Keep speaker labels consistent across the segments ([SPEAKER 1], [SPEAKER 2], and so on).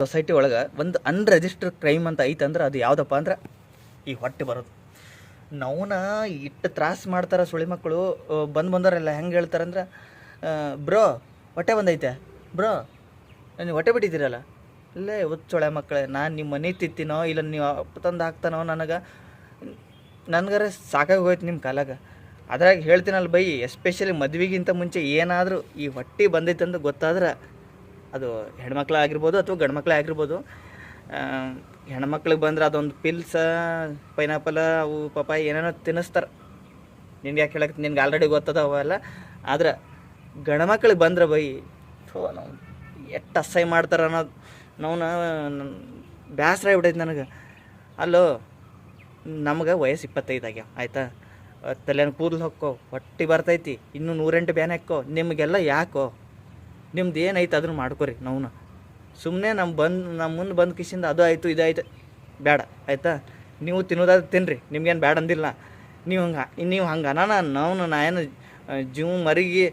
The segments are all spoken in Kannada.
[SPEAKER 1] ಸೊಸೈಟಿ ಒಳಗೆ ಒಂದು ಅನ್ರಿಜಿಸ್ಟರ್ಡ್ ಕ್ರೈಮ್ ಅಂತ ಐತಂದ್ರೆ ಅದು ಯಾವುದಪ್ಪ ಅಂದ್ರೆ ಈ ಹೊಟ್ಟೆ ಬರೋದು. ನಾವುನ ಇಟ್ಟು ತ್ರಾಸ ಮಾಡ್ತಾರೆ ಸುಳಿ ಮಕ್ಕಳು. ಬಂದವರೆಲ್ಲ ಹೆಂಗೆ ಹೇಳ್ತಾರಂದ್ರೆ, ಬ್ರೋ ಹೊಟ್ಟೆ ಬಂದೈತೆ, ಬ್ರೋ ನೀವು ಹೊಟ್ಟೆ ಬಿಟ್ಟಿದ್ದೀರಲ್ಲ, ಇಲ್ಲೇ ಹುಚ್ಚೊಳೆ ಮಕ್ಕಳೇ, ನಾನು ನಿಮ್ಮ ಮನೆ ತಿತ್ತಿನೋ ಇಲ್ಲ ನೀವು ತಂದು ಹಾಕ್ತಾನೋ, ನನಗಾರ ಸಾಕಾಗಿ ಹೋಯ್ತು ನಿಮ್ಮ ಕಾಲಾಗ. ಅದ್ರಾಗ ಹೇಳ್ತೀನಲ್ಲ ಬೈ, ಎಸ್ಪೆಷಲಿ ಮದುವೆಗಿಂತ ಮುಂಚೆ ಏನಾದರೂ ಈ ಹೊಟ್ಟೆ ಬಂದೈತೆ ಅಂತ ಗೊತ್ತಾದ್ರೆ ಅದು ಹೆಣ್ಮಕ್ಳು ಆಗಿರ್ಬೋದು ಅಥವಾ ಗಂಡು ಮಕ್ಕಳೇ ಆಗಿರ್ಬೋದು. ಹೆಣ್ಮಕ್ಳಿಗೆ ಬಂದ್ರೆ ಅದೊಂದು ಪಿಲ್ಸ, ಪೈನಾಪಲ, ಅವು ಪಪಾಯಿ ಏನೇನೋ ತಿನ್ನಿಸ್ತಾರೆ. ನಿನ್ಗೆ ಯಾಕೆ ಹೇಳಕ್ಕೆ, ನಿನ್ಗೆ ಆಲ್ರೆಡಿ ಗೊತ್ತದ ಅವೆಲ್ಲ. ಆದ್ರೆ ಗಂಡು ಮಕ್ಳಿಗೆ ಬಂದ್ರೆ ಬೈ ನಾವು ಎಷ್ಟು ಅಸಹ್ಯ ಮಾಡ್ತಾರೆ ಅನ್ನೋದು ನಾವು ಬೇಸರ ಆಗ್ಬಿಟ್ಟೈತೆ ನನಗೆ. ಅಲ್ಲೋ, ನಮ್ಗೆ ವಯಸ್ಸು 25 ಆಗ್ಯಾವ ಆಯಿತಾ, ತಲೆನ ಕೂದಲು ಹೊಕ್ಕೋ, ಹೊಟ್ಟೆ ಬರ್ತೈತಿ, ಇನ್ನೂ 108 ಬ್ಯಾನ್ ಹಾಕೋ, ನಿಮಗೆಲ್ಲ ಯಾಕೋ, ನಿಮ್ದು ಏನೈತೆ ಅದನ್ನು ಮಾಡ್ಕೊರಿ. ನಾವು ಸುಮ್ಮನೆ ನಮ್ಮ ಮುಂದೆ ಬಂದು ಕಿಶಿಂದ ಅದು ಆಯಿತು ಇದಾಯ್ತು ಬೇಡ ಆಯಿತಾ. ನೀವು ತಿನ್ನೋದಾದ್ರೆ ತಿನ್ನಿರಿ, ನಿಮ್ಗೇನು ಬೇಡ ಅಂದಿಲ್ಲ. ನೀವು ಹಂಗೆ ನಾ ಏನು ಜೀವ ಮರಿಗೆ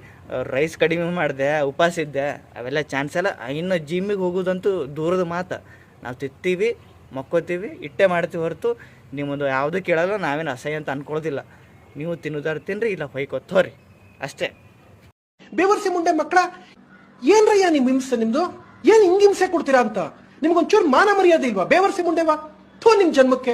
[SPEAKER 1] ರೈಸ್ ಕಡಿಮೆ ಮಾಡಿದೆ, ಉಪವಾಸ ಇದ್ದೆ, ಅವೆಲ್ಲ ಚಾನ್ಸ್ ಎಲ್ಲ. ಇನ್ನು ಜಿಮ್ಮಿಗೆ ಹೋಗೋದಂತೂ ದೂರದ ಮಾತು. ನಾವು ತಿತ್ತೀವಿ, ಮಕ್ಕೋತೀವಿ, ಇಟ್ಟೆ ಮಾಡ್ತೀವಿ ಹೊರತು ನಿಮ್ಮದು ಯಾವುದೂ ಕೇಳಲ್ಲ. ನಾವೇನು ಅಸಹ್ಯ ಅಂತ ಅನ್ಕೊಳ್ಳೋದಿಲ್ಲ. ನೀವು ತಿನ್ನೋದಾದ್ರೆ ತಿನ್ನಿರಿ, ಇಲ್ಲ ಹೊಯ್ಕೊತ್ತೋರಿ ಅಷ್ಟೇ.
[SPEAKER 2] ಬೇವರ್ಸಿ ಮುಂಡೆ ಮಕ್ಕಳ, ಏನ್ರಯ್ಯ ನಿಮ್ಮ ಹಿಂಸೆ? ನಿಮ್ದು ಏನ್ ಹಿಂಗೆ ಹಿಂಸೆ ಕೊಡ್ತೀರಾ ಅಂತ ನಿಮ್ಗೊಂಚೂರು ಮಾನ ಮರ್ಯಾದೆ ಇಲ್ವಾ? ಬೇವರ್ಸಿ ಮುಂಡೆವಾ ಥೋ ನಿಮ್ ಜನ್ಮಕ್ಕೆ.